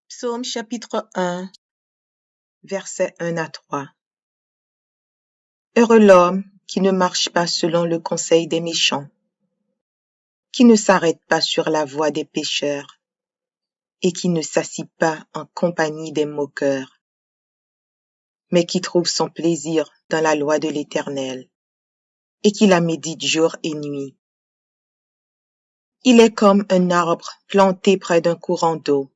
Psaume chapitre 1, versets 1 à 3. Heureux l'homme qui ne marche pas selon le conseil des méchants, qui ne s'arrête pas sur la voie des pécheurs et qui ne s'assit pas en compagnie des moqueurs, mais qui trouve son plaisir dans la loi de l'Éternel et qui la médite jour et nuit. Il est comme un arbre planté près d'un courant d'eau,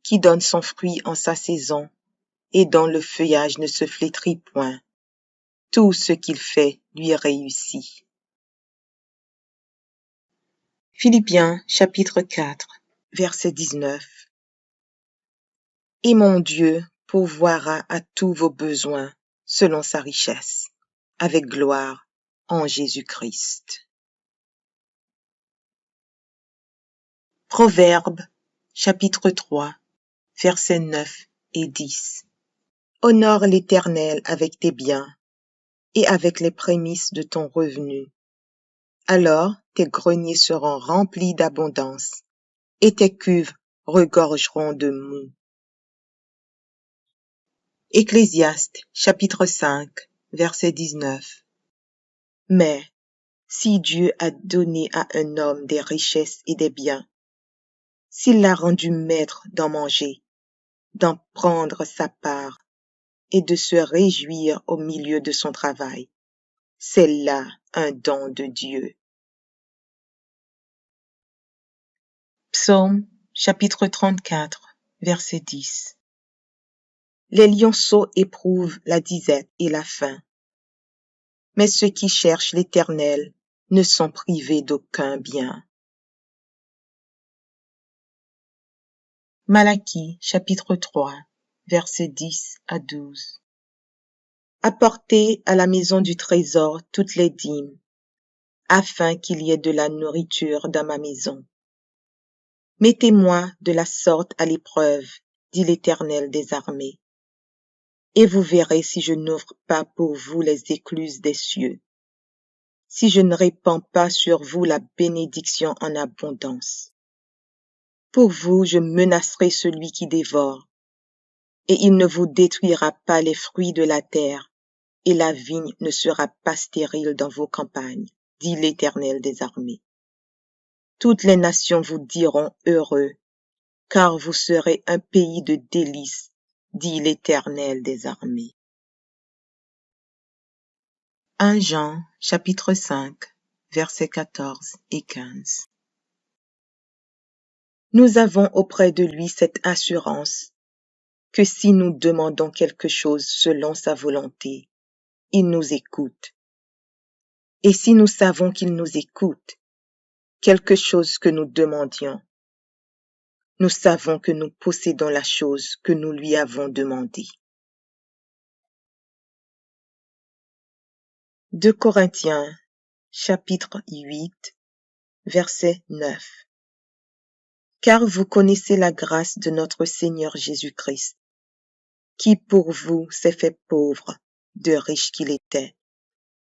qui donne son fruit en sa saison et dont le feuillage ne se flétrit point. Tout ce qu'il fait lui réussit. Philippiens chapitre 4, verset 19. Et mon Dieu pourvoira à tous vos besoins selon sa richesse, avec gloire en Jésus-Christ. Proverbes chapitre 3, versets 9 et 10. Honore l'Éternel avec tes biens et avec les prémices de ton revenu. Alors tes greniers seront remplis d'abondance et tes cuves regorgeront de moût. Ecclésiaste chapitre 5, verset 19. Mais si Dieu a donné à un homme des richesses et des biens, s'il l'a rendu maître d'en manger, d'en prendre sa part et de se réjouir au milieu de son travail, c'est là un don de Dieu. Psaume chapitre 34, verset 10. Les lionceaux éprouvent la disette et la faim, mais ceux qui cherchent l'Éternel ne sont privés d'aucun bien. Malachie chapitre 3, versets 10 à 12. Apportez à la maison du trésor toutes les dîmes, afin qu'il y ait de la nourriture dans ma maison. Mettez-moi de la sorte à l'épreuve, dit l'Éternel des armées, et vous verrez si je n'ouvre pas pour vous les écluses des cieux, si je ne répands pas sur vous la bénédiction en abondance. Pour vous, je menacerai celui qui dévore, et il ne vous détruira pas les fruits de la terre, et la vigne ne sera pas stérile dans vos campagnes, dit l'Éternel des armées. Toutes les nations vous diront heureux, car vous serez un pays de délices, dit l'Éternel des armées. 1 Jean, chapitre 5, versets 14 et 15. Nous avons auprès de lui cette assurance que si nous demandons quelque chose selon sa volonté, il nous écoute. Et si nous savons qu'il nous écoute, quelque chose que nous demandions, nous savons que nous possédons la chose que nous lui avons demandée. 2 Corinthiens, chapitre 8, verset 9. Car vous connaissez la grâce de notre Seigneur Jésus-Christ, qui pour vous s'est fait pauvre, de riche qu'il était,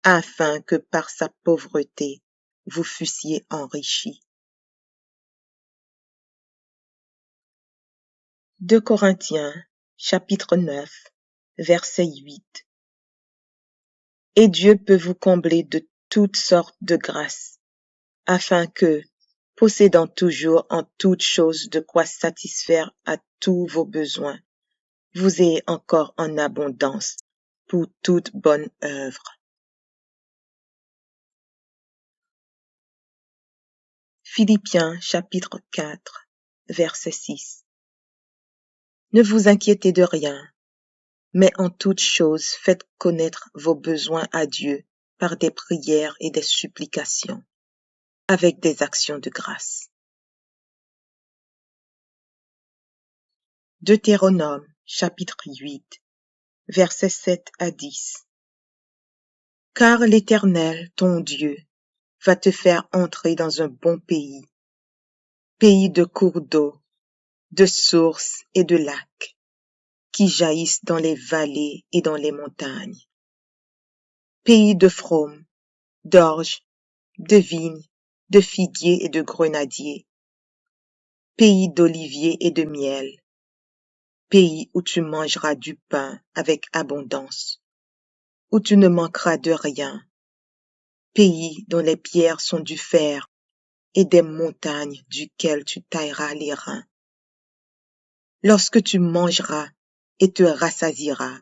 afin que par sa pauvreté vous fussiez enrichis. 2 Corinthiens, chapitre 9, verset 8. Et Dieu peut vous combler de toutes sortes de grâces, afin que, possédant toujours en toutes choses de quoi satisfaire à tous vos besoins, vous ayez encore en abondance pour toute bonne œuvre. Philippiens chapitre 4, verset 6. Ne vous inquiétez de rien, mais en toutes choses faites connaître vos besoins à Dieu par des prières et des supplications, avec des actions de grâce. Deutéronome chapitre 8, versets 7 à 10. Car l'Éternel, ton Dieu, va te faire entrer dans un bon pays, pays de cours d'eau, de sources et de lacs, qui jaillissent dans les vallées et dans les montagnes, pays de fraumes, d'orges, de vignes, de figuiers et de grenadiers, pays d'oliviers et de miel, pays où tu mangeras du pain avec abondance, où tu ne manqueras de rien, pays dont les pierres sont du fer et des montagnes duquel tu tailleras les reins. Lorsque tu mangeras et te rassasieras,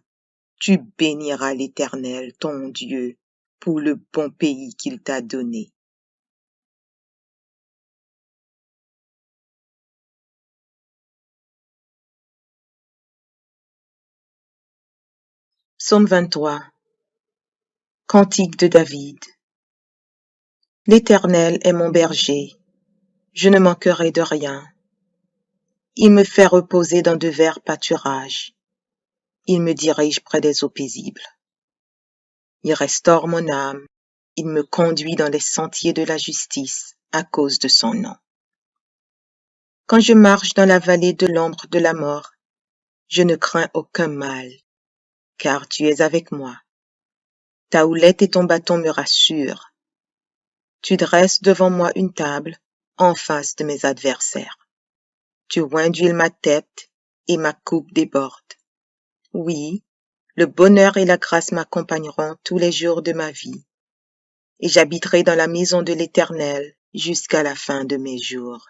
tu béniras l'Éternel, ton Dieu, pour le bon pays qu'il t'a donné. Psaume 23. Cantique de David. L'Éternel est mon berger, je ne manquerai de rien. Il me fait reposer dans de verts pâturages. Il me dirige près des eaux paisibles. Il restaure mon âme. Il me conduit dans les sentiers de la justice à cause de son nom. Quand je marche dans la vallée de l'ombre de la mort, je ne crains aucun mal, car tu es avec moi. Ta houlette et ton bâton me rassurent. Tu dresses devant moi une table en face de mes adversaires. Tu oins d'huile ma tête et ma coupe déborde. Oui, le bonheur et la grâce m'accompagneront tous les jours de ma vie, et j'habiterai dans la maison de l'Éternel jusqu'à la fin de mes jours.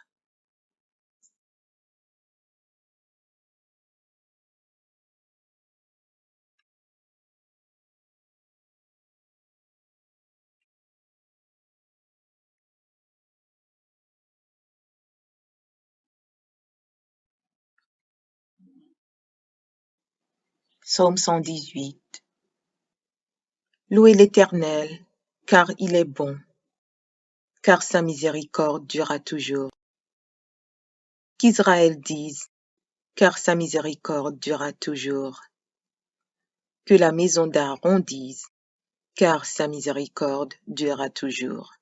Psaume 118. Louez l'Éternel, car il est bon, car sa miséricorde durera toujours. Qu'Israël dise, car sa miséricorde durera toujours. Que la maison d'Aaron dise, car sa miséricorde durera toujours.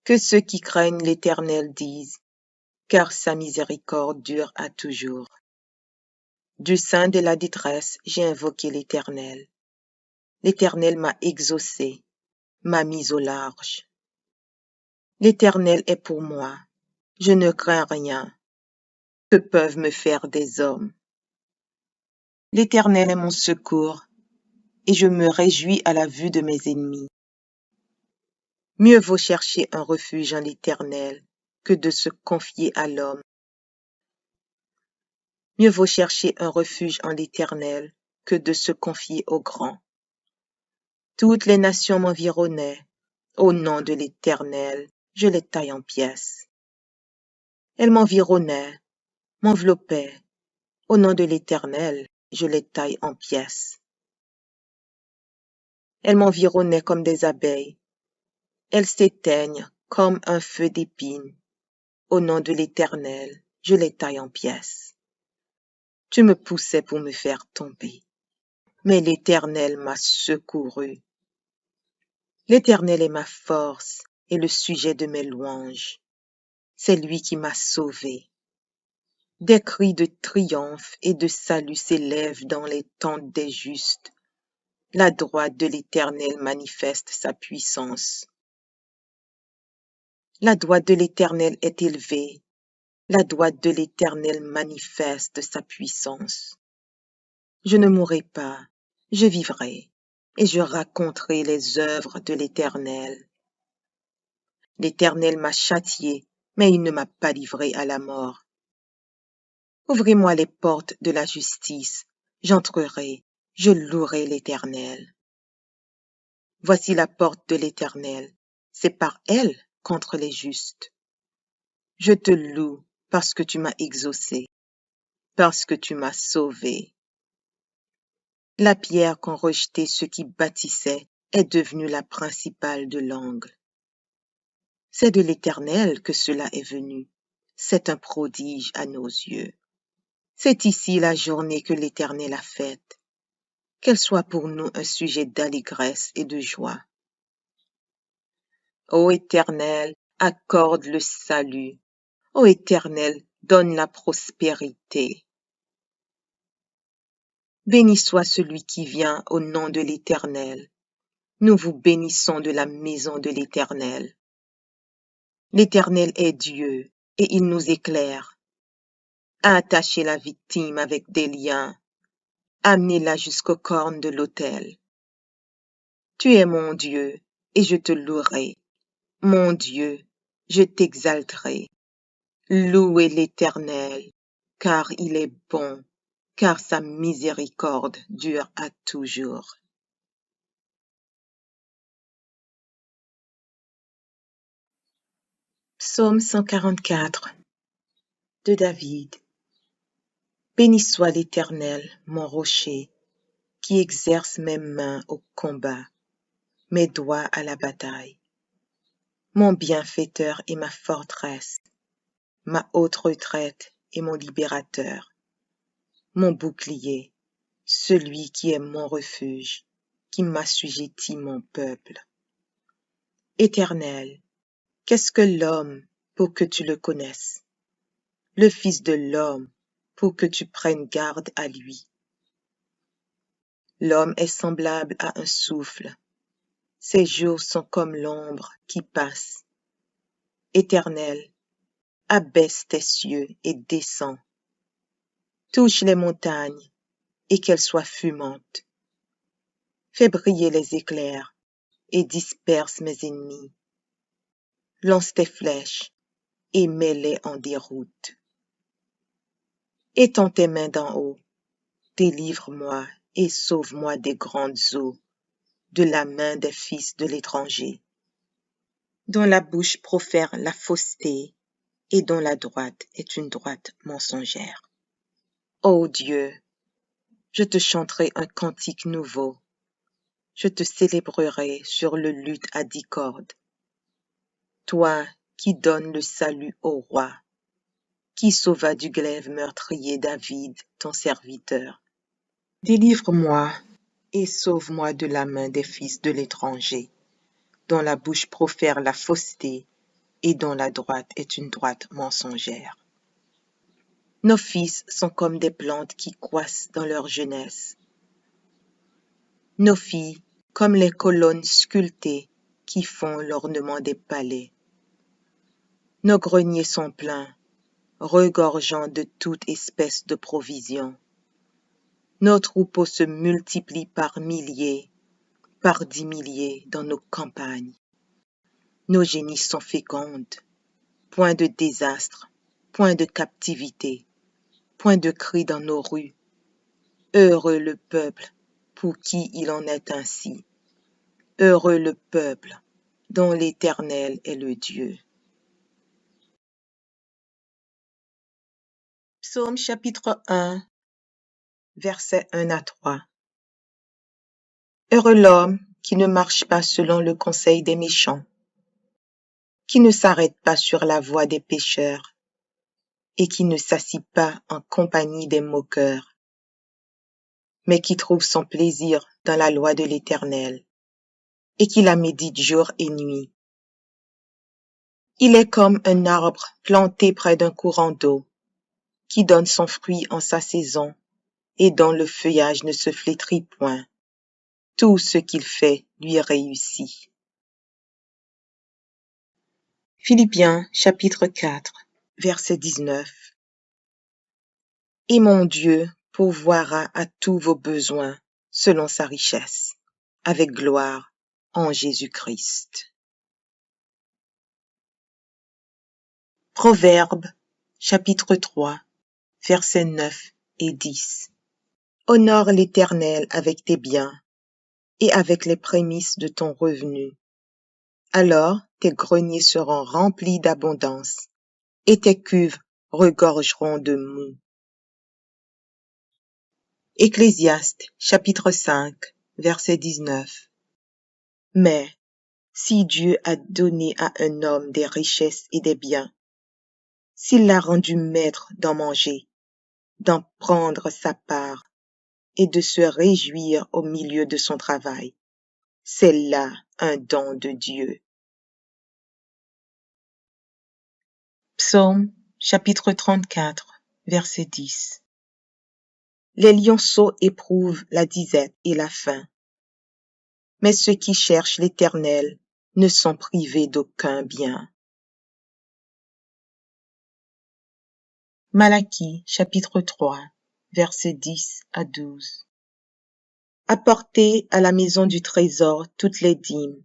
Que ceux qui craignent l'Éternel disent, car sa miséricorde dure à toujours. Du sein de la détresse, j'ai invoqué l'Éternel. L'Éternel m'a exaucé, m'a mis au large. L'Éternel est pour moi, je ne crains rien. Que peuvent me faire des hommes? L'Éternel est mon secours, et je me réjouis à la vue de mes ennemis. Mieux vaut chercher un refuge en l'Éternel que de se confier à l'homme. Mieux vaut chercher un refuge en l'Éternel que de se confier au grand. Toutes les nations m'environnaient. Au nom de l'Éternel, je les taille en pièces. Elles m'environnaient, m'enveloppaient. Au nom de l'Éternel, je les taille en pièces. Elles m'environnaient comme des abeilles. Elles s'éteignent comme un feu d'épines. Au nom de l'Éternel, je les taille en pièces. Tu me poussais pour me faire tomber, mais l'Éternel m'a secouru. L'Éternel est ma force et le sujet de mes louanges. C'est lui qui m'a sauvé. Des cris de triomphe et de salut s'élèvent dans les tentes des justes. La droite de l'Éternel manifeste sa puissance. La droite de l'Éternel est élevée. La droite de l'Éternel manifeste sa puissance. Je ne mourrai pas, je vivrai, et je raconterai les œuvres de l'Éternel. L'Éternel m'a châtié, mais il ne m'a pas livré à la mort. Ouvrez-moi les portes de la justice, j'entrerai, je louerai l'Éternel. Voici la porte de l'Éternel, c'est par elle contre les justes. Je te loue parce que tu m'as exaucé, parce que tu m'as sauvé. La pierre qu'ont rejetée ceux qui bâtissaient est devenue la principale de l'angle. C'est de l'Éternel que cela est venu, c'est un prodige à nos yeux. C'est ici la journée que l'Éternel a faite, qu'elle soit pour nous un sujet d'allégresse et de joie. Ô Éternel, accorde le salut. Ô Éternel, donne la prospérité. Béni soit celui qui vient au nom de l'Éternel. Nous vous bénissons de la maison de l'Éternel. L'Éternel est Dieu, et il nous éclaire. Attachez la victime avec des liens, amenez-la jusqu'aux cornes de l'autel. Tu es mon Dieu, et je te louerai. Mon Dieu, je t'exalterai. Louez l'Éternel, car il est bon, car sa miséricorde dure à toujours. Psaume 144 de David. Béni soit l'Éternel, mon rocher, qui exerce mes mains au combat, mes doigts à la bataille. Mon bienfaiteur et ma forteresse, ma haute retraite et mon libérateur, mon bouclier, celui qui est mon refuge, qui m'assujettit mon peuple. Éternel, qu'est-ce que l'homme pour que tu le connaisses? Le Fils de l'homme pour que tu prennes garde à lui. L'homme est semblable à un souffle. Ses jours sont comme l'ombre qui passe. Éternel, abaisse tes cieux et descends. Touche les montagnes et qu'elles soient fumantes. Fais briller les éclairs et disperse mes ennemis. Lance tes flèches et mets-les en déroute. Étends tes mains d'en haut, délivre-moi et sauve-moi des grandes eaux, de la main des fils de l'étranger, dont la bouche profère la fausseté et dont la droite est une droite mensongère. Ô Dieu, je te chanterai un cantique nouveau, je te célébrerai sur le luth à 10 cordes. Toi qui donnes le salut au roi, qui sauva du glaive meurtrier David, ton serviteur. Délivre-moi et sauve-moi de la main des fils de l'étranger, dont la bouche profère la fausseté et dont la droite est une droite mensongère. Nos fils sont comme des plantes qui croissent dans leur jeunesse. Nos filles comme les colonnes sculptées qui font l'ornement des palais. Nos greniers sont pleins, regorgeant de toute espèce de provisions. Nos troupeaux se multiplient par milliers, par 10 milliers dans nos campagnes. Nos génisses sont fécondes, point de désastre, point de captivité, point de cris dans nos rues. Heureux le peuple pour qui il en est ainsi. Heureux le peuple dont l'Éternel est le Dieu. Psaume chapitre 1, versets 1 à 3. Heureux l'homme qui ne marche pas selon le conseil des méchants, qui ne s'arrête pas sur la voie des pécheurs, et qui ne s'assit pas en compagnie des moqueurs, mais qui trouve son plaisir dans la loi de l'Éternel, et qui la médite jour et nuit. Il est comme un arbre planté près d'un courant d'eau, qui donne son fruit en sa saison, et dont le feuillage ne se flétrit point. Tout ce qu'il fait lui réussit. Philippiens chapitre 4, verset 19. Et mon Dieu pourvoira à tous vos besoins selon sa richesse, avec gloire en Jésus-Christ. Proverbes chapitre 3, versets 9 et 10. Honore l'Éternel avec tes biens et avec les prémices de ton revenu. Alors tes greniers seront remplis d'abondance et tes cuves regorgeront de moût. Ecclésiaste chapitre 5, verset 19. Mais si Dieu a donné à un homme des richesses et des biens, s'il l'a rendu maître d'en manger, d'en prendre sa part et de se réjouir au milieu de son travail, c'est là un don de Dieu. Psaume chapitre 34, verset 10. Les lionceaux éprouvent la disette et la faim, mais ceux qui cherchent l'Éternel ne sont privés d'aucun bien. Malachie chapitre 3, versets 10 à 12. Apportez à la maison du trésor toutes les dîmes,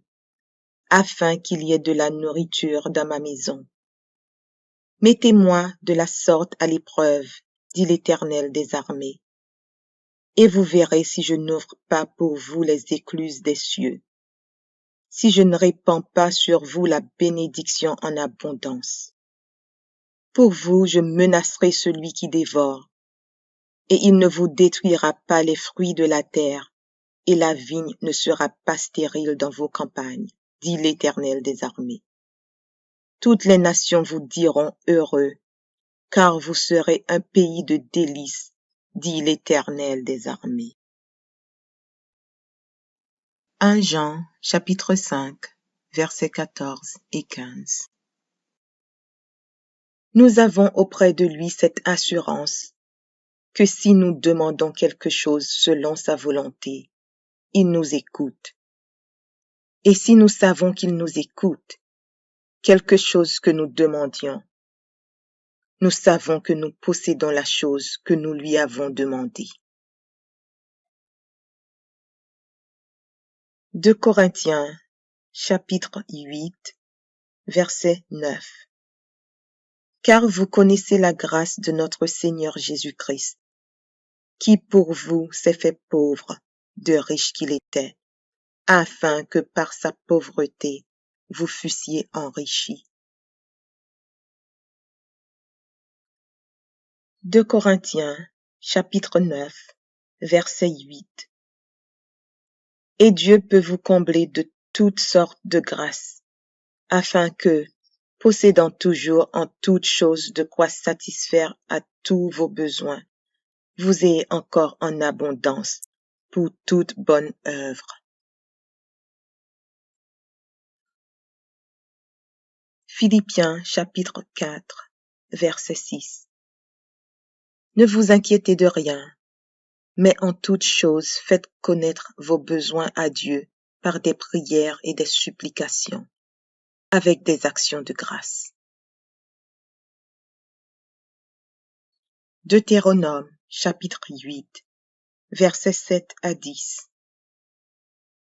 afin qu'il y ait de la nourriture dans ma maison. Mettez-moi de la sorte à l'épreuve, dit l'Éternel des armées, et vous verrez si je n'ouvre pas pour vous les écluses des cieux, si je ne répands pas sur vous la bénédiction en abondance. Pour vous, je menacerai celui qui dévore, et il ne vous détruira pas les fruits de la terre, et la vigne ne sera pas stérile dans vos campagnes, dit l'Éternel des armées. Toutes les nations vous diront heureux, car vous serez un pays de délices, dit l'Éternel des armées. 1 Jean, chapitre 5, versets 14 et 15. Nous avons auprès de lui cette assurance que si nous demandons quelque chose selon sa volonté, il nous écoute. Et si nous savons qu'il nous écoute, quelque chose que nous demandions, nous savons que nous possédons la chose que nous lui avons demandée. 2 Corinthiens, chapitre 8, verset 9. Car vous connaissez la grâce de notre Seigneur Jésus-Christ, qui pour vous s'est fait pauvre, de riche qu'il était, afin que par sa pauvreté vous fussiez enrichis. 2 Corinthiens, chapitre 9, verset 8. Et Dieu peut vous combler de toutes sortes de grâces, afin que, possédant toujours en toutes choses de quoi satisfaire à tous vos besoins, vous ayez encore en abondance pour toute bonne œuvre. Philippiens chapitre 4, verset 6. Ne vous inquiétez de rien, mais en toutes choses faites connaître vos besoins à Dieu par des prières et des supplications, avec des actions de grâce. Deutéronome chapitre 8, versets 7 à 10.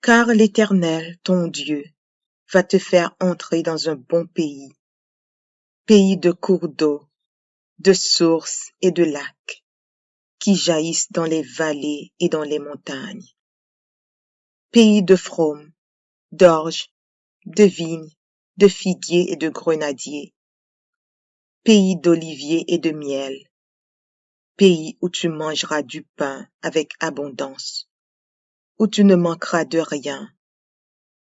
Car l'Éternel, ton Dieu, va te faire entrer dans un bon pays, pays de cours d'eau, de sources et de lacs, qui jaillissent dans les vallées et dans les montagnes, pays de fraumes, d'orges, de vignes, de figuiers et de grenadiers, pays d'oliviers et de miel, pays où tu mangeras du pain avec abondance, où tu ne manqueras de rien,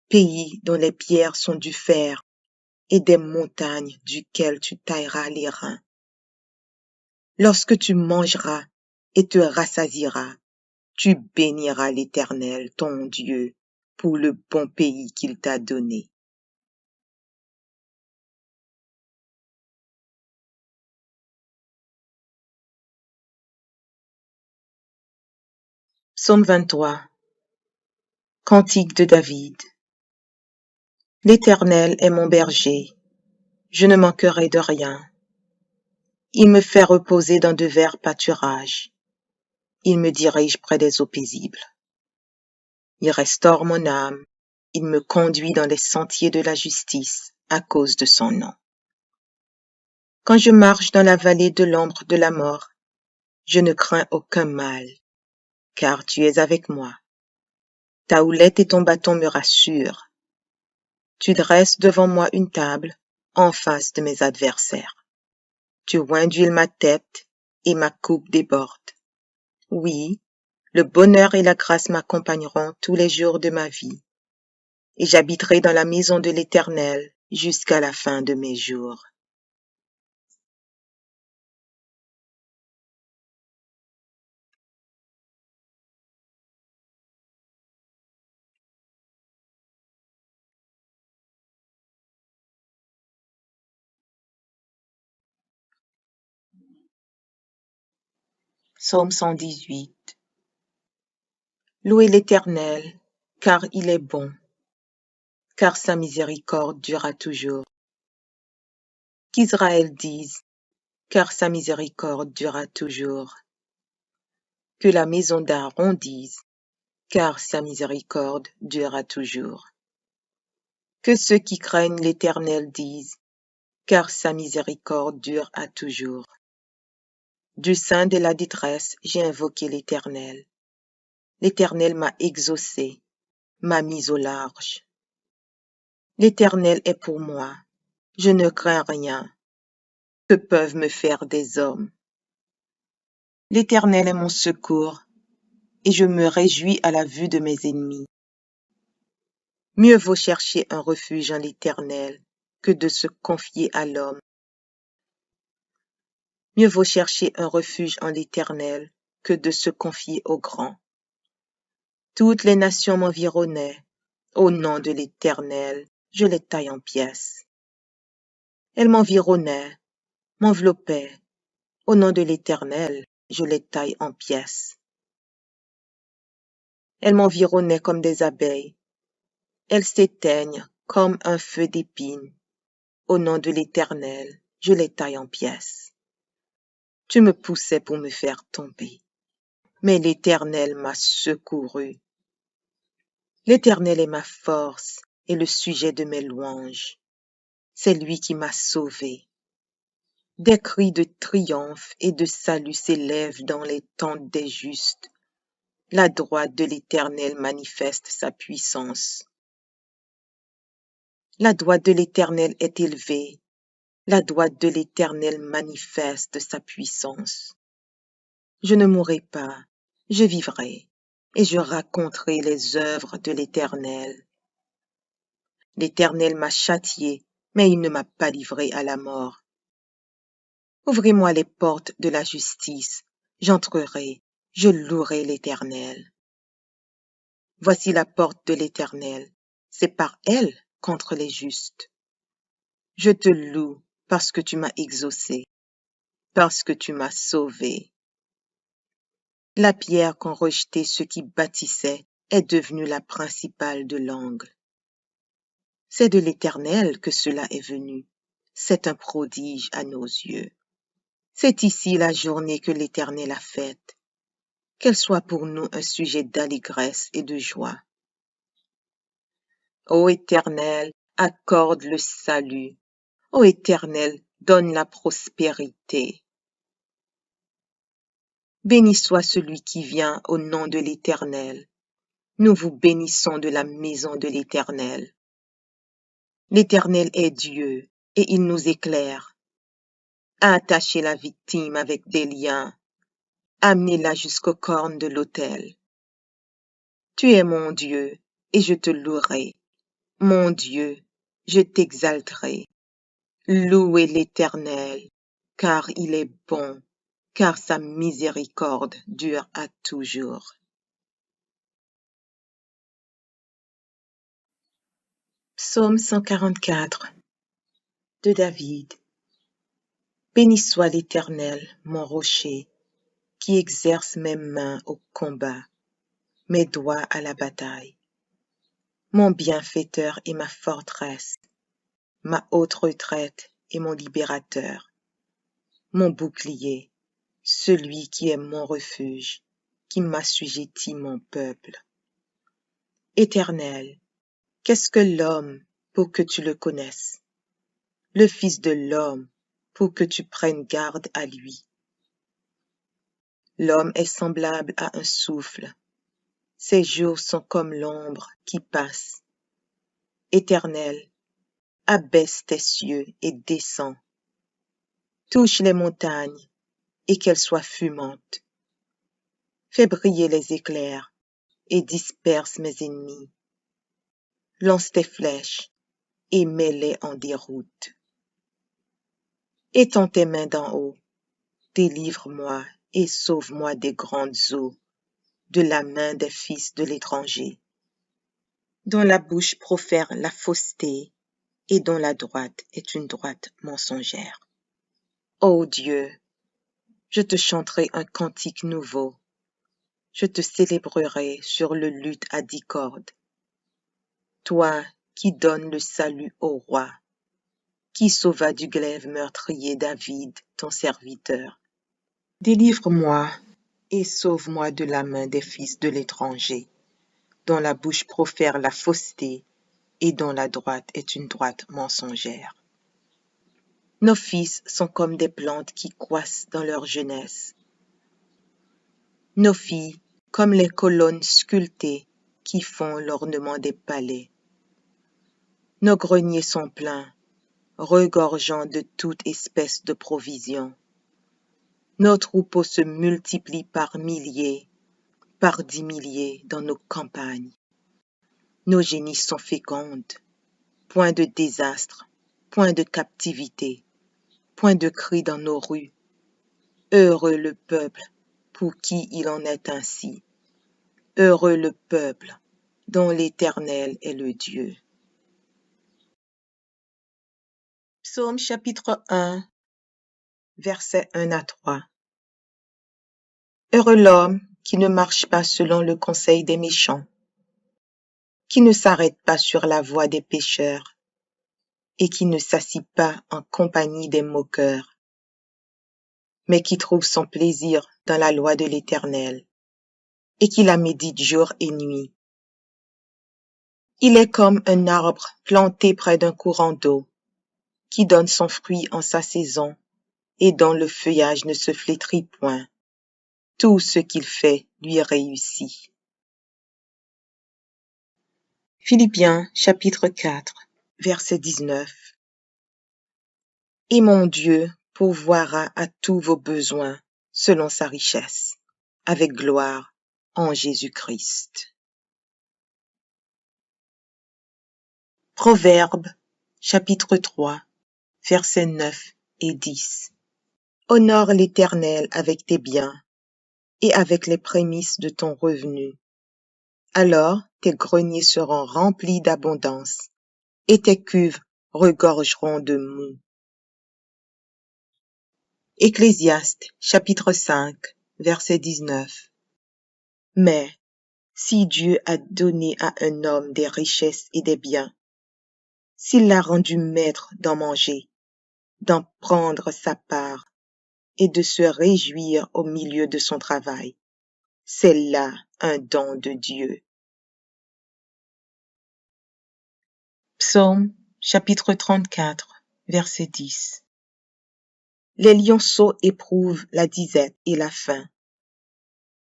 pays dont les pierres sont du fer et des montagnes duquel tu tailleras les reins. Lorsque tu mangeras et te rassasieras, tu béniras l'Éternel, ton Dieu, pour le bon pays qu'il t'a donné. Psaume 23. Cantique de David. L'Éternel est mon berger, je ne manquerai de rien. Il me fait reposer dans de verts pâturages. Il me dirige près des eaux paisibles. Il restaure mon âme. Il me conduit dans les sentiers de la justice à cause de son nom. Quand je marche dans la vallée de l'ombre de la mort, je ne crains aucun mal, car tu es avec moi. Ta houlette et ton bâton me rassurent. Tu dresses devant moi une table en face de mes adversaires. Tu oins d'huile ma tête et ma coupe déborde. Oui, le bonheur et la grâce m'accompagneront tous les jours de ma vie, et j'habiterai dans la maison de l'Éternel jusqu'à la fin de mes jours. Psaume 118. Louez l'Éternel, car il est bon, car sa miséricorde durera toujours. Qu'Israël dise, car sa miséricorde durera toujours. Que la maison d'Aaron dise, car sa miséricorde durera toujours. Que ceux qui craignent l'Éternel disent, car sa miséricorde dure à toujours. Du sein de la détresse, j'ai invoqué l'Éternel. L'Éternel m'a exaucé, m'a mis au large. L'Éternel est pour moi, je ne crains rien. Que peuvent me faire des hommes? L'Éternel est mon secours, et je me réjouis à la vue de mes ennemis. Mieux vaut chercher un refuge en l'Éternel que de se confier à l'homme. Mieux vaut chercher un refuge en l'Éternel que de se confier au grand. Toutes les nations m'environnaient. Au nom de l'Éternel, je les taille en pièces. Elles m'environnaient, m'enveloppaient. Au nom de l'Éternel, je les taille en pièces. Elles m'environnaient comme des abeilles. Elles s'éteignent comme un feu d'épines. Au nom de l'Éternel, je les taille en pièces. Tu me poussais pour me faire tomber, mais l'Éternel m'a secouru. L'Éternel est ma force et le sujet de mes louanges. C'est lui qui m'a sauvé. Des cris de triomphe et de salut s'élèvent dans les tentes des justes. La droite de l'Éternel manifeste sa puissance. La droite de l'Éternel est élevée. La droite de l'Éternel manifeste sa puissance. Je ne mourrai pas, je vivrai, et je raconterai les œuvres de l'Éternel. L'Éternel m'a châtié, mais il ne m'a pas livré à la mort. Ouvrez-moi les portes de la justice, j'entrerai, je louerai l'Éternel. Voici la porte de l'Éternel, c'est par elle contre les justes. Je te loue parce que tu m'as exaucé, parce que tu m'as sauvé. La pierre qu'ont rejetée ceux qui bâtissaient est devenue la principale de l'angle. C'est de l'Éternel que cela est venu. C'est un prodige à nos yeux. C'est ici la journée que l'Éternel a faite. Qu'elle soit pour nous un sujet d'allégresse et de joie. Ô Éternel, accorde le salut. Ô Éternel, donne la prospérité. Béni soit celui qui vient au nom de l'Éternel. Nous vous bénissons de la maison de l'Éternel. L'Éternel est Dieu, et il nous éclaire. Attachez la victime avec des liens. Amenez-la jusqu'aux cornes de l'autel. Tu es mon Dieu, et je te louerai. Mon Dieu, je t'exalterai. Louez l'Éternel, car il est bon, car sa miséricorde dure à toujours. Psaume 144 de David. Béni soit l'Éternel, mon rocher, qui exerce mes mains au combat, mes doigts à la bataille. Mon bienfaiteur et ma forteresse, ma haute retraite et mon libérateur, mon bouclier, celui qui est mon refuge, qui m'assujettit mon peuple. Éternel, qu'est-ce que l'homme pour que tu le connaisses? Le Fils de l'homme pour que tu prennes garde à lui. L'homme est semblable à un souffle. Ses jours sont comme l'ombre qui passe. Éternel, abaisse tes cieux et descends. Touche les montagnes et qu'elles soient fumantes. Fais briller les éclairs et disperse mes ennemis. Lance tes flèches et mets-les en déroute. Étends tes mains d'en haut, délivre-moi et sauve-moi des grandes eaux, de la main des fils de l'étranger, dont la bouche profère la fausseté et dont la droite est une droite mensongère. Ô Dieu, je te chanterai un cantique nouveau, je te célébrerai sur le luth à 10 cordes. Toi qui donnes le salut au roi, qui sauva du glaive meurtrier David, ton serviteur. Délivre-moi et sauve-moi de la main des fils de l'étranger, dont la bouche profère la fausseté et dont la droite est une droite mensongère. Nos fils sont comme des plantes qui croissent dans leur jeunesse. Nos filles comme les colonnes sculptées qui font l'ornement des palais. Nos greniers sont pleins, regorgeant de toute espèce de provisions. Nos troupeaux se multiplient par milliers, par 10 milliers dans nos campagnes. Nos génisses sont fécondes, point de désastre, point de captivité, point de cris dans nos rues. Heureux le peuple pour qui il en est ainsi. Heureux le peuple dont l'Éternel est le Dieu. Psaume chapitre 1, versets 1 à 3. Heureux l'homme qui ne marche pas selon le conseil des méchants, qui ne s'arrête pas sur la voie des pécheurs, et qui ne s'assit pas en compagnie des moqueurs, mais qui trouve son plaisir dans la loi de l'Éternel, et qui la médite jour et nuit. Il est comme un arbre planté près d'un courant d'eau, qui donne son fruit en sa saison, et dont le feuillage ne se flétrit point. Tout ce qu'il fait lui réussit. Philippiens chapitre 4, verset 19. Et mon Dieu pourvoira à tous vos besoins selon sa richesse, avec gloire en Jésus-Christ. Proverbes chapitre 3, versets 9 et 10. Honore l'Éternel avec tes biens et avec les prémices de ton revenu. Alors tes greniers seront remplis d'abondance et tes cuves regorgeront de moût. Ecclésiaste chapitre 5, verset 19. Mais si Dieu a donné à un homme des richesses et des biens, s'il l'a rendu maître d'en manger, d'en prendre sa part et de se réjouir au milieu de son travail, c'est là un don de Dieu. Psaume chapitre 34, verset 10. Les lionceaux éprouvent la disette et la faim,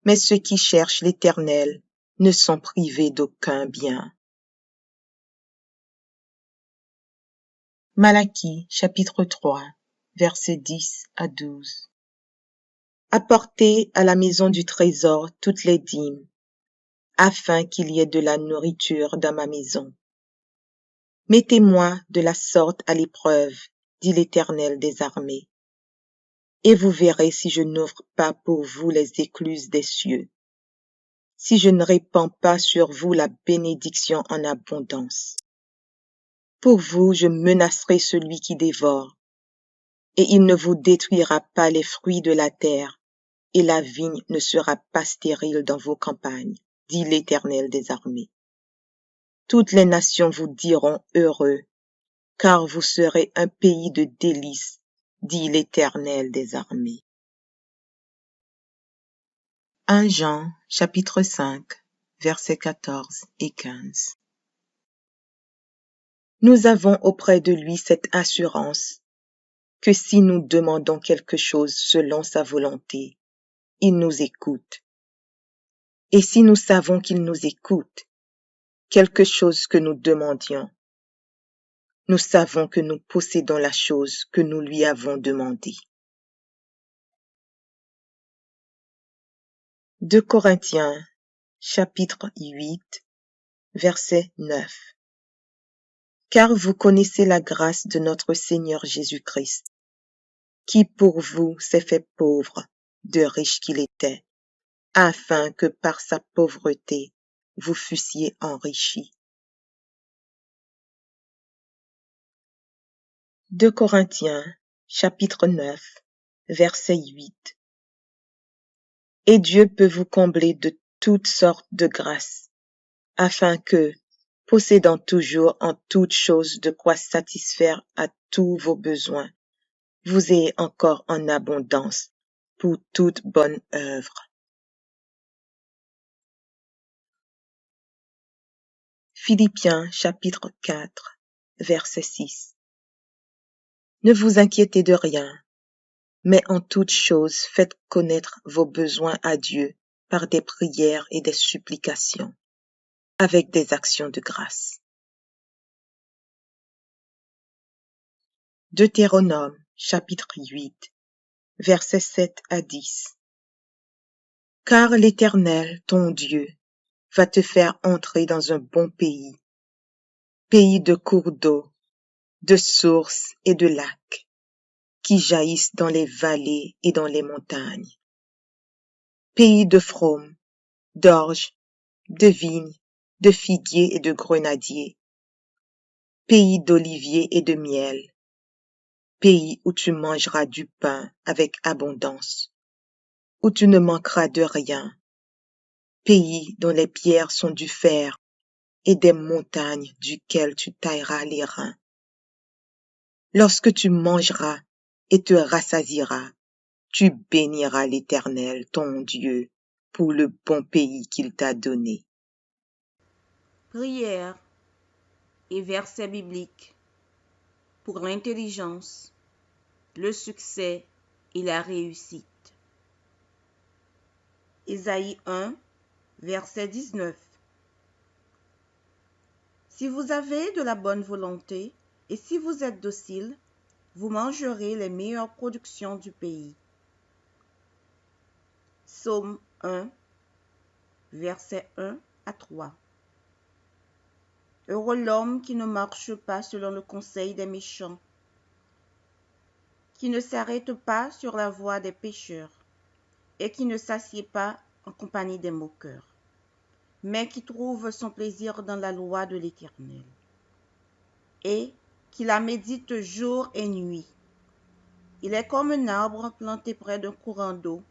mais ceux qui cherchent l'Éternel ne sont privés d'aucun bien. Malachie chapitre 3, versets 10 à 12. Apportez à la maison du trésor toutes les dîmes, afin qu'il y ait de la nourriture dans ma maison. Mettez-moi de la sorte à l'épreuve, dit l'Éternel des armées, et vous verrez si je n'ouvre pas pour vous les écluses des cieux, si je ne répands pas sur vous la bénédiction en abondance. Pour vous, je menacerai celui qui dévore, et il ne vous détruira pas les fruits de la terre, et la vigne ne sera pas stérile dans vos campagnes, dit l'Éternel des armées. Toutes les nations vous diront heureux, car vous serez un pays de délices, dit l'Éternel des armées. 1 Jean, chapitre 5, versets 14 et 15. Nous avons auprès de lui cette assurance, que si nous demandons quelque chose selon sa volonté, il nous écoute. Et si nous savons qu'il nous écoute, quelque chose que nous demandions, nous savons que nous possédons la chose que nous lui avons demandée. 2 Corinthiens, chapitre 8, verset 9. Car vous connaissez la grâce de notre Seigneur Jésus-Christ, qui pour vous s'est fait pauvre, de riche qu'il était, afin que par sa pauvreté vous fussiez enrichis. 2 Corinthiens, chapitre 9, verset 8. Et Dieu peut vous combler de toutes sortes de grâces, afin que, possédant toujours en toutes choses de quoi satisfaire à tous vos besoins, vous ayez encore en abondance pour toute bonne œuvre. Philippiens chapitre 4, verset 6. Ne vous inquiétez de rien, mais en toutes choses faites connaître vos besoins à Dieu par des prières et des supplications, avec des actions de grâce. Deutéronome chapitre 8, versets 7 à 10. Car l'Éternel, ton Dieu, va te faire entrer dans un bon pays, pays de cours d'eau, de sources et de lacs, qui jaillissent dans les vallées et dans les montagnes, pays de fraumes, d'orges, de vignes, de figuiers et de grenadiers, pays d'oliviers et de miel, pays où tu mangeras du pain avec abondance, où tu ne manqueras de rien, pays dont les pierres sont du fer et des montagnes duquel tu tailleras les reins. Lorsque tu mangeras et te rassasieras, tu béniras l'Éternel, ton Dieu, pour le bon pays qu'il t'a donné. Prière et versets bibliques pour l'intelligence, le succès et la réussite. Ésaïe 1, verset 19. Si vous avez de la bonne volonté et si vous êtes docile, vous mangerez les meilleures productions du pays. Psaume 1, versets 1 à 3. Heureux l'homme qui ne marche pas selon le conseil des méchants, qui ne s'arrête pas sur la voie des pécheurs, et qui ne s'assied pas en compagnie des moqueurs, mais qui trouve son plaisir dans la loi de l'Éternel, et qui la médite jour et nuit. Il est comme un arbre planté près d'un courant d'eau,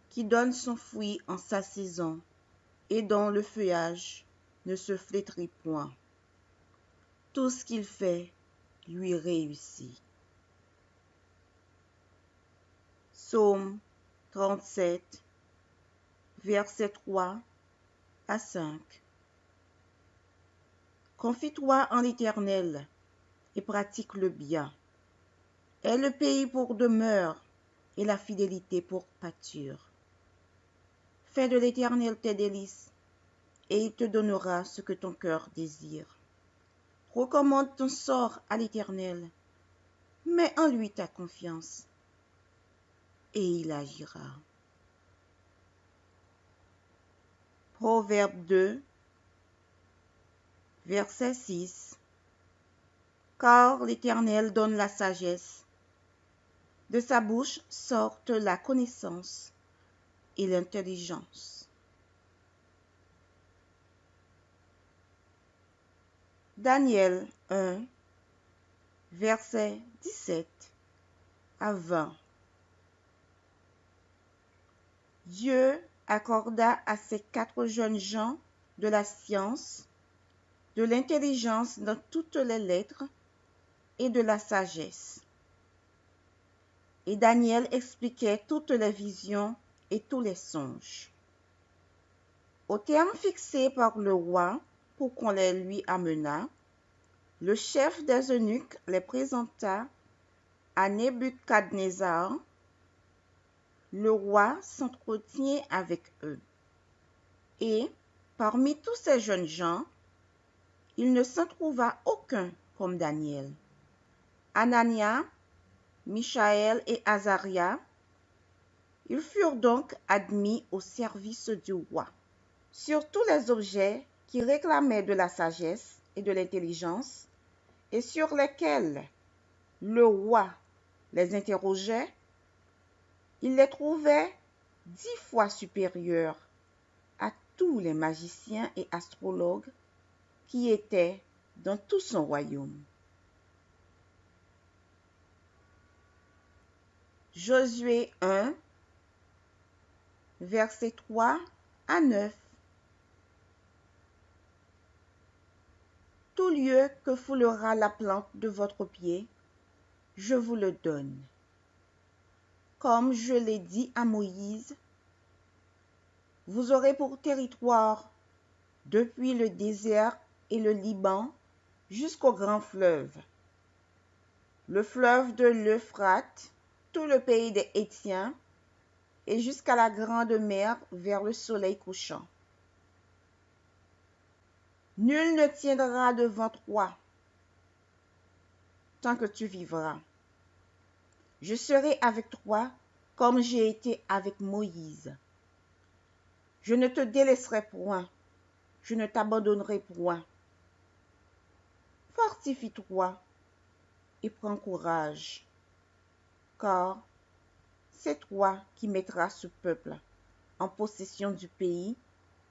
qui donne son fruit en sa saison, et dont le feuillage ne se flétrit point. Tout ce qu'il fait lui réussit. Psaume 37, versets 3 à 5. Confie-toi en l'Éternel et pratique le bien. Aie le pays pour demeure et la fidélité pour pâture. Fais de l'Éternel tes délices et il te donnera ce que ton cœur désire. Recommande ton sort à l'Éternel, mets en lui ta confiance et il agira. Proverbe 2, verset 6. Car l'Éternel donne la sagesse, de sa bouche sortent la connaissance et l'intelligence. Daniel 1, verset 17 à 20. Dieu accorda à ces 4 jeunes gens de la science, de l'intelligence dans toutes les lettres et de la sagesse. Et Daniel expliquait toutes les visions et tous les songes. Au terme fixé par le roi pour qu'on les lui amenât, le chef des eunuques les présenta à Nebuchadnezzar. Le roi s'entretient avec eux. Et, parmi tous ces jeunes gens, il ne s'en trouva aucun comme Daniel. Anania, Michaël et Azaria, ils furent donc admis au service du roi. Sur tous les objets qui réclamaient de la sagesse et de l'intelligence, et sur lesquels le roi les interrogeait, il les trouvait 10 fois supérieurs à tous les magiciens et astrologues qui étaient dans tout son royaume. Josué 1, versets 3 à 9. lieu que foulera la plante de votre pied, je vous le donne. Comme je l'ai dit à Moïse, vous aurez pour territoire depuis le désert et le Liban jusqu'au grand fleuve, le fleuve de l'Euphrate, tout le pays des Hétiens, et jusqu'à la grande mer vers le soleil couchant. Nul ne tiendra devant toi tant que tu vivras. Je serai avec toi comme j'ai été avec Moïse. Je ne te délaisserai point, je ne t'abandonnerai point. Fortifie-toi et prends courage, car c'est toi qui mettras ce peuple en possession du pays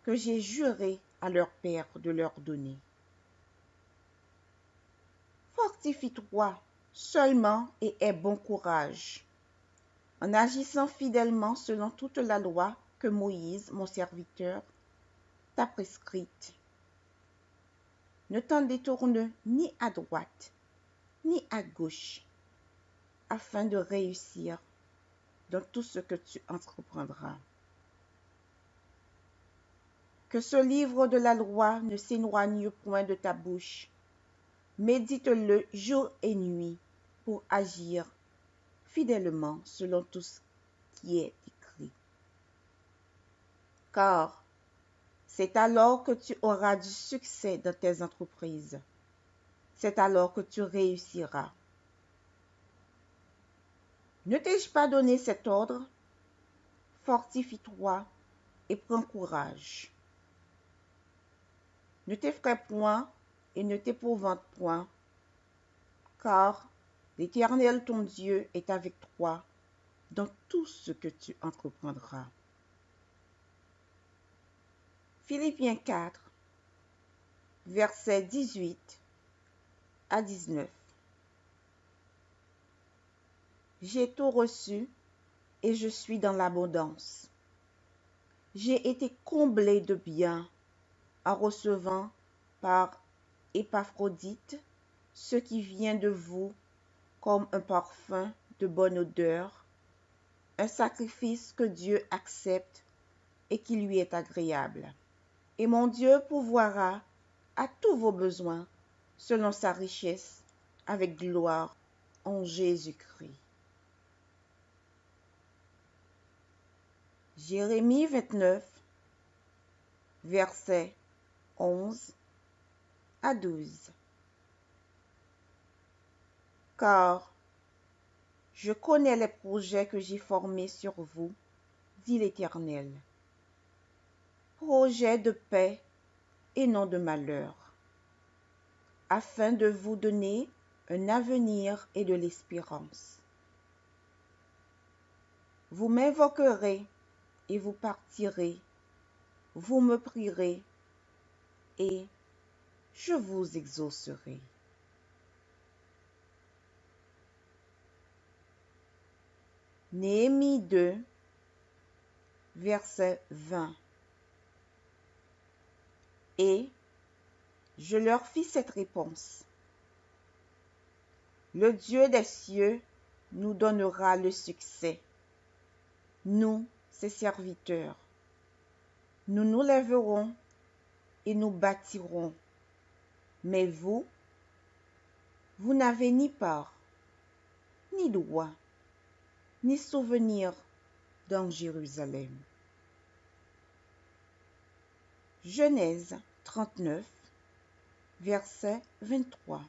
que j'ai juré à leur père de leur donner. Fortifie-toi seulement et aie bon courage, en agissant fidèlement selon toute la loi que Moïse, mon serviteur, t'a prescrite. Ne t'en détourne ni à droite, ni à gauche, afin de réussir dans tout ce que tu entreprendras. Que ce livre de la loi ne s'éloigne point de ta bouche. Médite-le jour et nuit pour agir fidèlement selon tout ce qui est écrit. Car c'est alors que tu auras du succès dans tes entreprises. C'est alors que tu réussiras. Ne t'ai-je pas donné cet ordre? Fortifie-toi et prends courage. Ne t'effraie point et ne t'épouvante point, car l'Éternel ton Dieu est avec toi dans tout ce que tu entreprendras. Philippiens 4, versets 18 à 19. J'ai tout reçu et je suis dans l'abondance. J'ai été comblé de biens en recevant par Épaphrodite ce qui vient de vous comme un parfum de bonne odeur, un sacrifice que Dieu accepte et qui lui est agréable. Et mon Dieu pourvoira à tous vos besoins selon sa richesse avec gloire en Jésus-Christ. Jérémie 29, versets 11 à 12. Car je connais les projets que j'ai formés sur vous, dit l'Éternel. Projets de paix et non de malheur, afin de vous donner un avenir et de l'espérance. Vous m'invoquerez et vous partirez, vous me prierez et je vous exaucerai. Néhémie 2, verset 20. Et je leur fis cette réponse. Le Dieu des cieux nous donnera le succès. Nous, ses serviteurs, nous nous lèverons et nous bâtirons. Mais vous, vous n'avez ni part, ni droit, ni souvenir dans Jérusalem. Genèse 39, verset 23.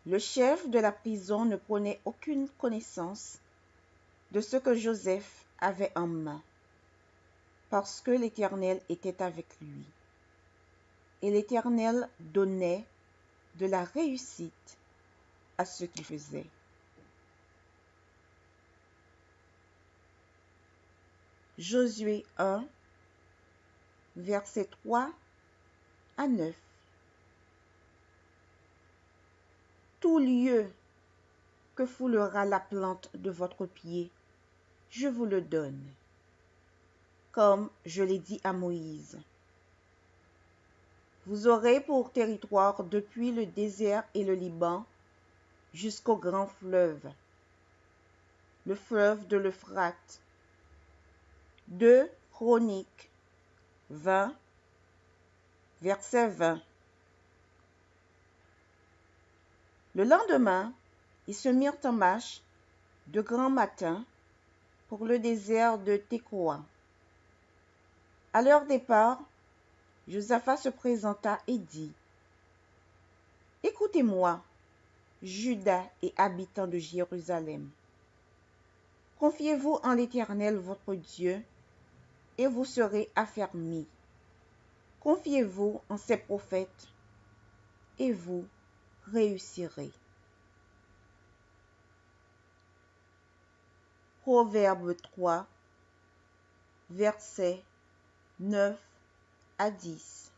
Le chef de la prison ne prenait aucune connaissance de ce que Joseph avait en main, parce que l'Éternel était avec lui. Et l'Éternel donnait de la réussite à ce qu'il faisait. Josué 1, versets 3 à 9. Tout lieu que foulera la plante de votre pied, je vous le donne, comme je l'ai dit à Moïse. Vous aurez pour territoire depuis le désert et le Liban jusqu'au grand fleuve, le fleuve de l'Euphrate. 2 Chroniques 20, verset 20. Le lendemain, ils se mirent en marche de grand matin pour le désert de Tékoa. À leur départ, Josaphat se présenta et dit: Écoutez-moi, Juda et habitants de Jérusalem. Confiez-vous en l'Éternel votre Dieu, et vous serez affermis. Confiez-vous en ses prophètes, et vous réussirez. Proverbe 3, versets 9 à 10.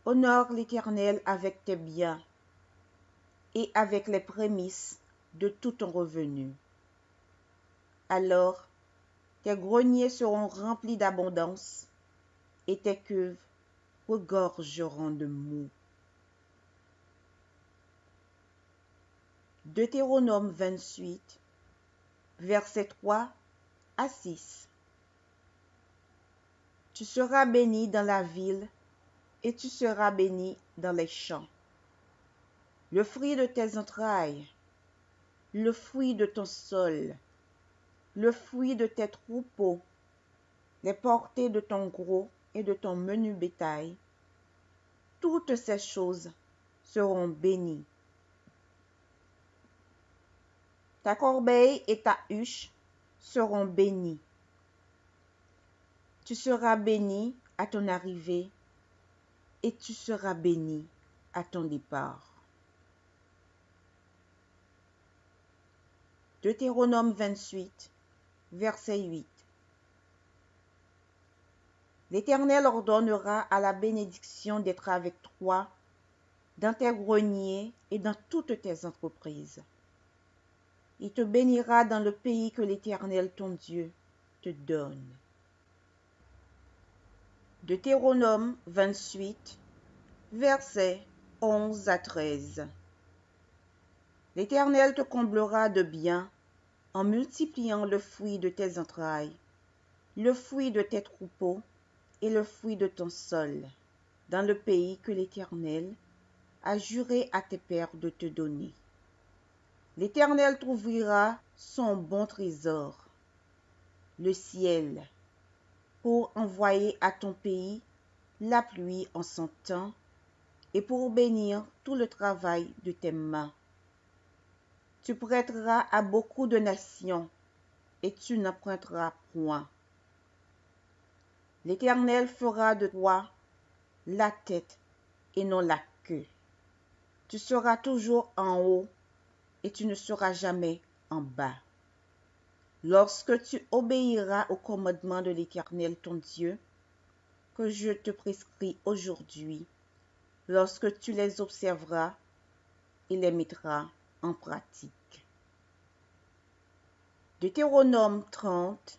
Honore l'Éternel avec tes biens et avec les prémices de tout ton revenu. Alors, tes greniers seront remplis d'abondance et tes cuves regorgeront de mou. Deutéronome 28, versets 3 à 6. Tu seras béni dans la ville et tu seras béni dans les champs. Le fruit de tes entrailles, le fruit de ton sol, le fruit de tes troupeaux, les portées de ton gros et de ton menu bétail, toutes ces choses seront bénies. Ta corbeille et ta huche seront bénies. Tu seras béni à ton arrivée et tu seras béni à ton départ. Deutéronome 28, verset 8. L'Éternel ordonnera à la bénédiction d'être avec toi dans tes greniers et dans toutes tes entreprises. Il te bénira dans le pays que l'Éternel ton Dieu te donne. Deutéronome 28, versets 11 à 13. L'Éternel te comblera de biens en multipliant le fruit de tes entrailles, le fruit de tes troupeaux et le fruit de ton sol, dans le pays que l'Éternel a juré à tes pères de te donner. L'Éternel t'ouvrira son bon trésor, le ciel, pour envoyer à ton pays la pluie en son temps et pour bénir tout le travail de tes mains. Tu prêteras à beaucoup de nations et tu n'emprunteras point. L'Éternel fera de toi la tête et non la queue. Tu seras toujours en haut et tu ne seras jamais en bas. Lorsque tu obéiras au commandement de l'Éternel ton Dieu, que je te prescris aujourd'hui, lorsque tu les observeras et les mettras en pratique. Deutéronome 30,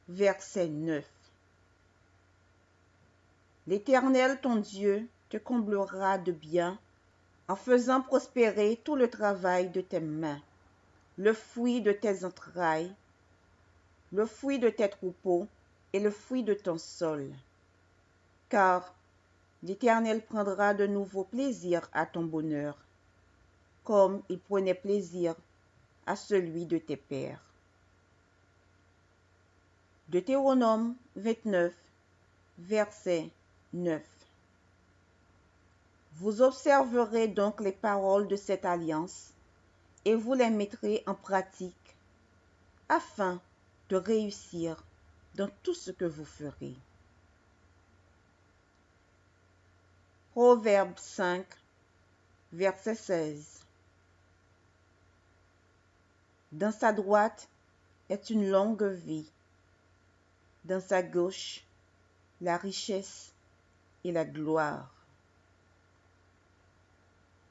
verset 9. L'Éternel ton Dieu te comblera de biens en faisant prospérer tout le travail de tes mains, le fruit de tes entrailles, le fruit de tes troupeaux et le fruit de ton sol. Car l'Éternel prendra de nouveau plaisir à ton bonheur, comme il prenait plaisir à celui de tes pères. Deutéronome 29, verset 9. Vous observerez donc les paroles de cette alliance et vous les mettrez en pratique afin de réussir dans tout ce que vous ferez. Proverbe 5, verset 16. Dans sa droite est une longue vie, dans sa gauche la richesse et la gloire.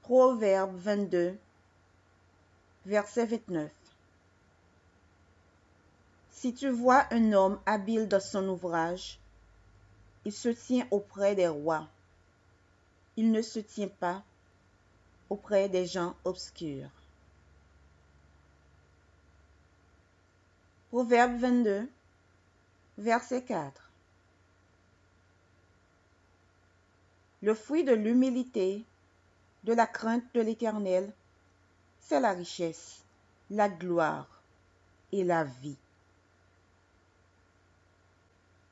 Proverbe 22, verset 29. Si tu vois un homme habile dans son ouvrage, il se tient auprès des rois. Il ne se tient pas auprès des gens obscurs. Proverbe 22, verset 4. Le fruit de l'humilité, de la crainte de l'Éternel, c'est la richesse, la gloire et la vie.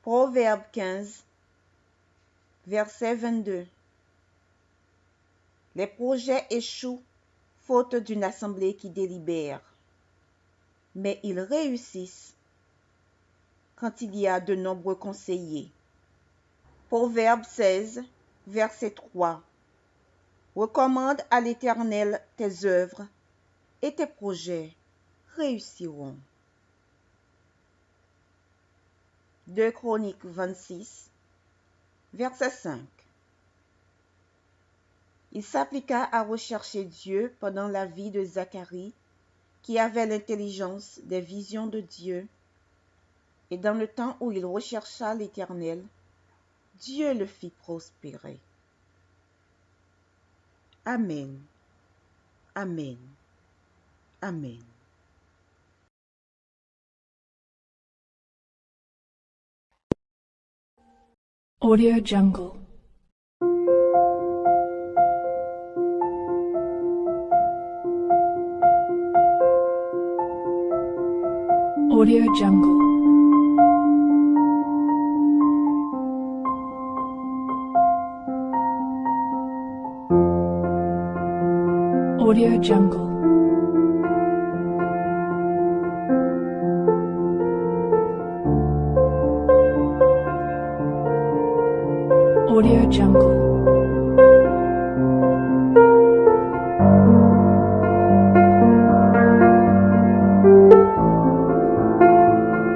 Proverbe 15, verset 22. Les projets échouent faute d'une assemblée qui délibère, mais ils réussissent quand il y a de nombreux conseillers. Proverbe 16, verset 3. Recommande à l'Éternel tes œuvres et tes projets réussiront. 2 Chroniques 26, verset 5. Il s'appliqua à rechercher Dieu pendant la vie de Zacharie, qui avait l'intelligence des visions de Dieu, et dans le temps où il rechercha l'Éternel, Dieu le fit prospérer. Amen. Amen. Amen. Audio Jungle. Audio Jungle. Audio Jungle. Audio Jungle. Audio Jungle.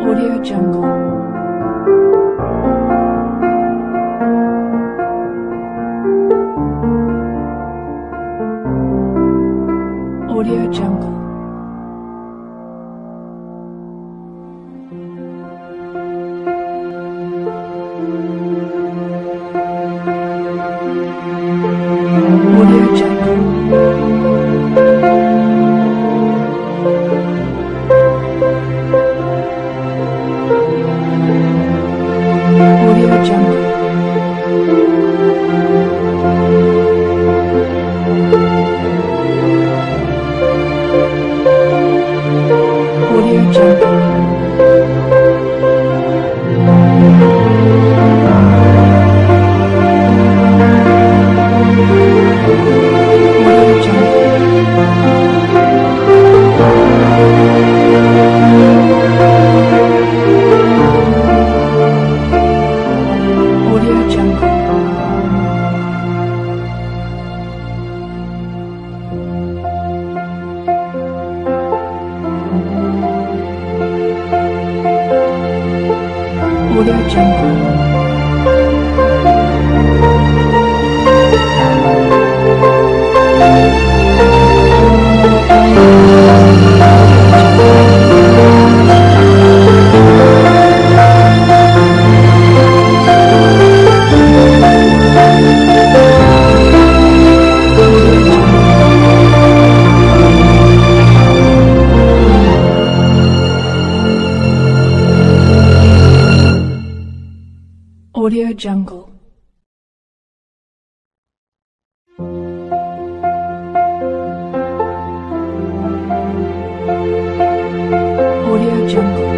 Audio Jungle. Audio Jungle. Audio Jungle. Audio Jungle. Audio Jungle. Audio Jungle. Audio Jungle. Audio Jungle. Audio Jungle.